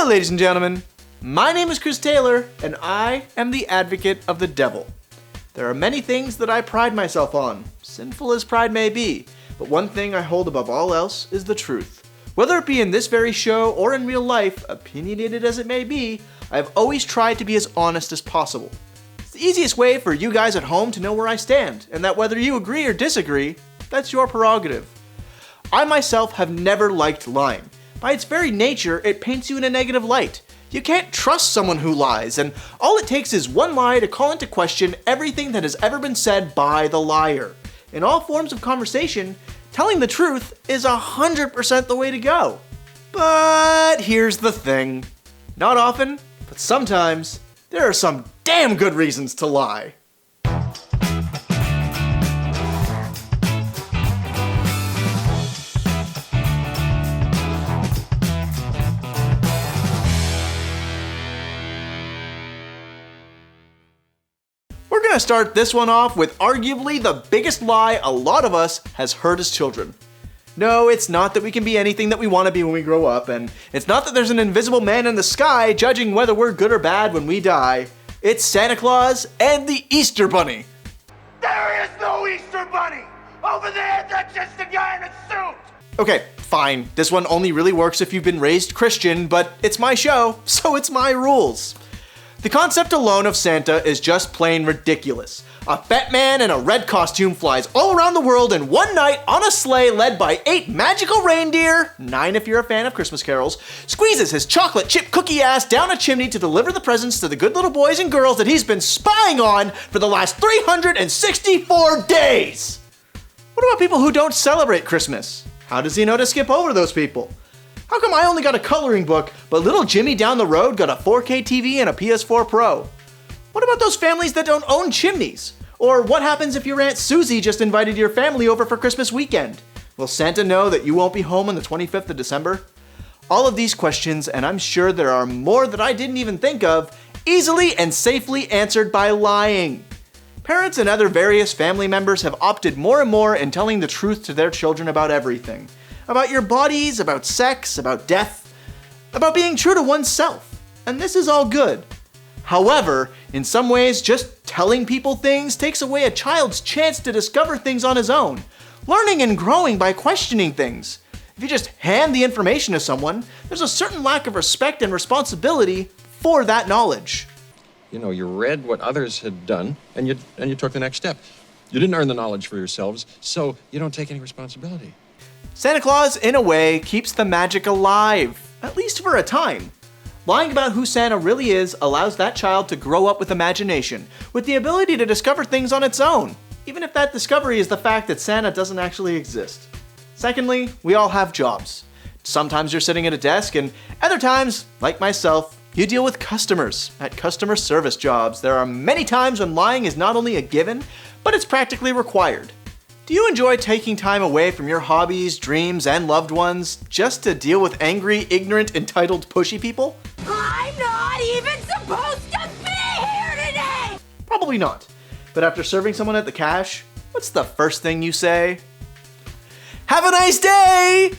Hello, ladies and gentlemen. My name is Chris Taylor, and I am the advocate of the devil. There are many things that I pride myself on, sinful as pride may be, but one thing I hold above all else is the truth. Whether it be in this very show or in real life, opinionated as it may be, I have always tried to be as honest as possible. It's the easiest way for you guys at home to know where I stand, and that whether you agree or disagree, that's your prerogative. I myself have never liked lying. By its very nature, it paints you in a negative light. You can't trust someone who lies, and all it takes is one lie to call into question everything that has ever been said by the liar. In all forms of conversation, telling the truth is 100% the way to go. But here's the thing. Not often, but sometimes, there are some damn good reasons to lie. We're gonna start this one off with arguably the biggest lie a lot of us has heard as children. No, it's not that we can be anything that we want to be when we grow up, and it's not that there's an invisible man in the sky judging whether we're good or bad when we die. It's Santa Claus and the Easter Bunny. There is no Easter Bunny! Over there, that's just a guy in a suit! Okay, fine. This one only really works if you've been raised Christian, but it's my show, so it's my rules. The concept alone of Santa is just plain ridiculous. A fat man in a red costume flies all around the world in one night on a sleigh led by 8 magical reindeer, 9 if you're a fan of Christmas carols, squeezes his chocolate chip cookie ass down a chimney to deliver the presents to the good little boys and girls that he's been spying on for the last 364 days. What about people who don't celebrate Christmas? How does he know to skip over those people? How come I only got a coloring book, but little Jimmy down the road got a 4K TV and a PS4 Pro? What about those families that don't own chimneys? Or what happens if your Aunt Susie just invited your family over for Christmas weekend? Will Santa know that you won't be home on the 25th of December? All of these questions, and I'm sure there are more that I didn't even think of, easily and safely answered by lying. Parents and other various family members have opted more and more in telling the truth to their children about everything. About your bodies, about sex, about death, about being true to oneself. And this is all good. However, in some ways, just telling people things takes away a child's chance to discover things on his own, learning and growing by questioning things. If you just hand the information to someone, there's a certain lack of respect and responsibility for that knowledge. You know, you read what others had done, and you took the next step. You didn't earn the knowledge for yourselves, so you don't take any responsibility. Santa Claus, in a way, keeps the magic alive, at least for a time. Lying about who Santa really is allows that child to grow up with imagination, with the ability to discover things on its own, even if that discovery is the fact that Santa doesn't actually exist. Secondly, we all have jobs. Sometimes you're sitting at a desk, and other times, like myself, you deal with customers at customer service jobs. There are many times when lying is not only a given, but it's practically required. Do you enjoy taking time away from your hobbies, dreams, and loved ones just to deal with angry, ignorant, entitled, pushy people? I'm not even supposed to be here today! Probably not. But after serving someone at the cash, what's the first thing you say? Have a nice day!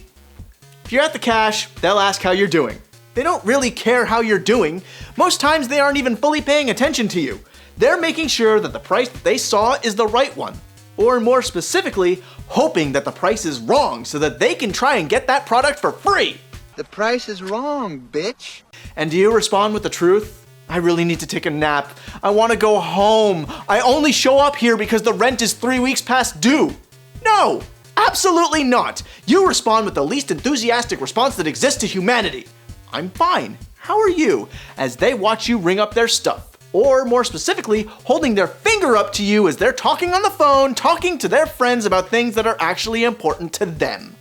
If you're at the cash, they'll ask how you're doing. They don't really care how you're doing. Most times they aren't even fully paying attention to you. They're making sure that the price that they saw is the right one. Or more specifically, hoping that the price is wrong so that they can try and get that product for free. The price is wrong, bitch. And do you respond with the truth? I really need to take a nap. I want to go home. I only show up here because the rent is 3 weeks past due. No, absolutely not. You respond with the least enthusiastic response that exists to humanity. I'm fine. How are you? As they watch you ring up their stuff. Or more specifically, holding their finger up to you as they're talking on the phone, talking to their friends about things that are actually important to them.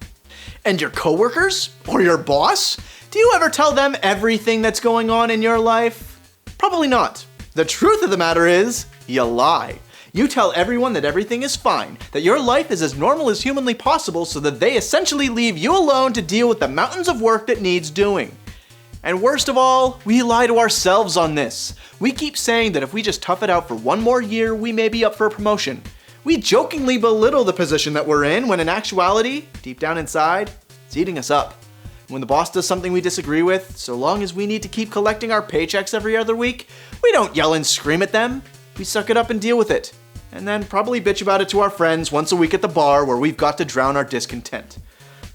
And your coworkers? Or your boss? Do you ever tell them everything that's going on in your life? Probably not. The truth of the matter is, you lie. You tell everyone that everything is fine, that your life is as normal as humanly possible so that they essentially leave you alone to deal with the mountains of work that needs doing. And worst of all, we lie to ourselves on this. We keep saying that if we just tough it out for one more year, we may be up for a promotion. We jokingly belittle the position that we're in when in actuality, deep down inside, it's eating us up. When the boss does something we disagree with, so long as we need to keep collecting our paychecks every other week, we don't yell and scream at them. We suck it up and deal with it. And then probably bitch about it to our friends once a week at the bar where we've got to drown our discontent.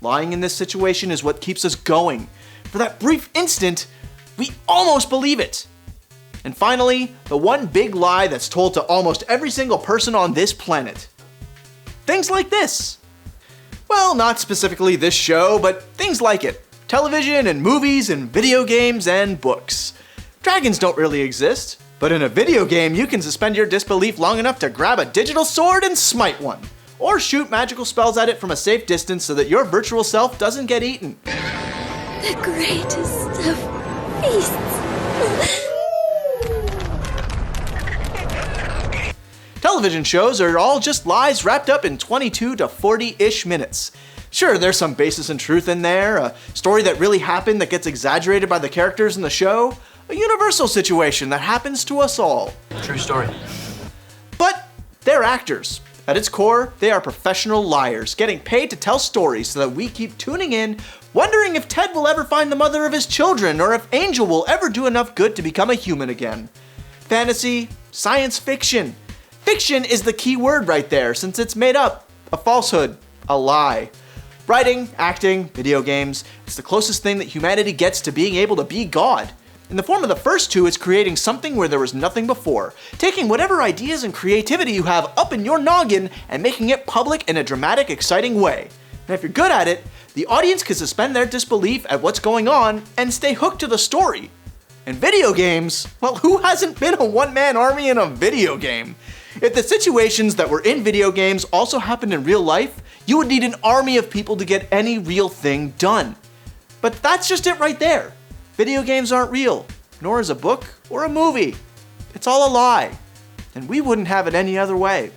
Lying in this situation is what keeps us going. For that brief instant, we almost believe it. And finally, the one big lie that's told to almost every single person on this planet. Things like this. Well, not specifically this show, but things like it. Television and movies and video games and books. Dragons don't really exist, but in a video game you can suspend your disbelief long enough to grab a digital sword and smite one. Or shoot magical spells at it from a safe distance so that your virtual self doesn't get eaten. The greatest of feasts. Television shows are all just lies wrapped up in 22 to 40-ish minutes. Sure, there's some basis in truth in there, a story that really happened that gets exaggerated by the characters in the show, a universal situation that happens to us all. True story. But they're actors. At its core, they are professional liars, getting paid to tell stories so that we keep tuning in, wondering if Ted will ever find the mother of his children, or if Angel will ever do enough good to become a human again. Fantasy, science fiction. Fiction is the key word right there, since it's made up, a falsehood, a lie. Writing, acting, video games, it's the closest thing that humanity gets to being able to be God. In the form of the first two, it's creating something where there was nothing before, taking whatever ideas and creativity you have up in your noggin and making it public in a dramatic, exciting way. And if you're good at it, the audience can suspend their disbelief at what's going on and stay hooked to the story. In video games, well, who hasn't been a one-man army in a video game? If the situations that were in video games also happened in real life, you would need an army of people to get any real thing done. But that's just it right there. Video games aren't real, nor is a book or a movie. It's all a lie, and we wouldn't have it any other way.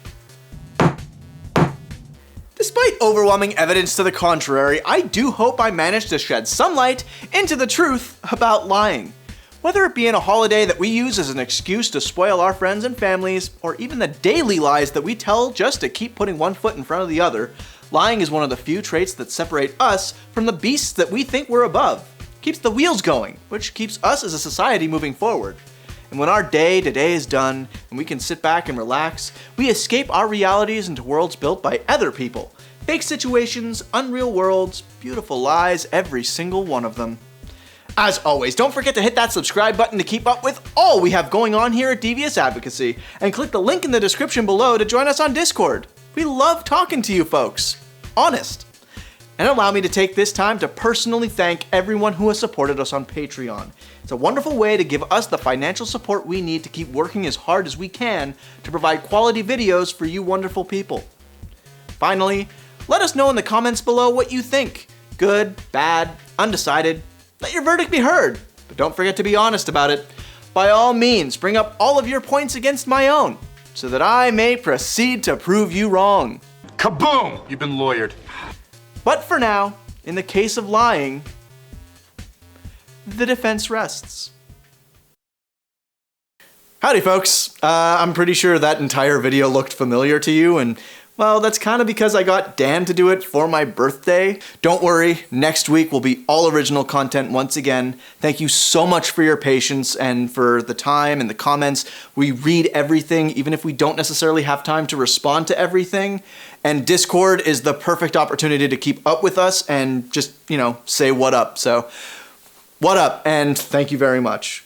Despite overwhelming evidence to the contrary, I do hope I managed to shed some light into the truth about lying. Whether it be in a holiday that we use as an excuse to spoil our friends and families, or even the daily lies that we tell just to keep putting one foot in front of the other, lying is one of the few traits that separate us from the beasts that we think we're above. Keeps the wheels going, which keeps us as a society moving forward. And when our day-to-day is done, and we can sit back and relax, we escape our realities into worlds built by other people. Fake situations, unreal worlds, beautiful lies, every single one of them. As always, don't forget to hit that subscribe button to keep up with all we have going on here at Devious Advocacy, and click the link in the description below to join us on Discord. We love talking to you folks. Honest. And allow me to take this time to personally thank everyone who has supported us on Patreon. It's a wonderful way to give us the financial support we need to keep working as hard as we can to provide quality videos for you wonderful people. Finally, let us know in the comments below what you think. Good, bad, undecided. Let your verdict be heard, but don't forget to be honest about it. By all means, bring up all of your points against my own, so that I may proceed to prove you wrong. Kaboom! You've been lawyered. But for now, in the case of lying, the defense rests. Howdy folks, I'm pretty sure that entire video looked familiar to you, and well, that's kind of because I got Dan to do it for my birthday. Don't worry, next week will be all original content once again. Thank you so much for your patience and for the time and the comments. We read everything, even if we don't necessarily have time to respond to everything. And Discord is the perfect opportunity to keep up with us and just, say what up. So, what up, and thank you very much.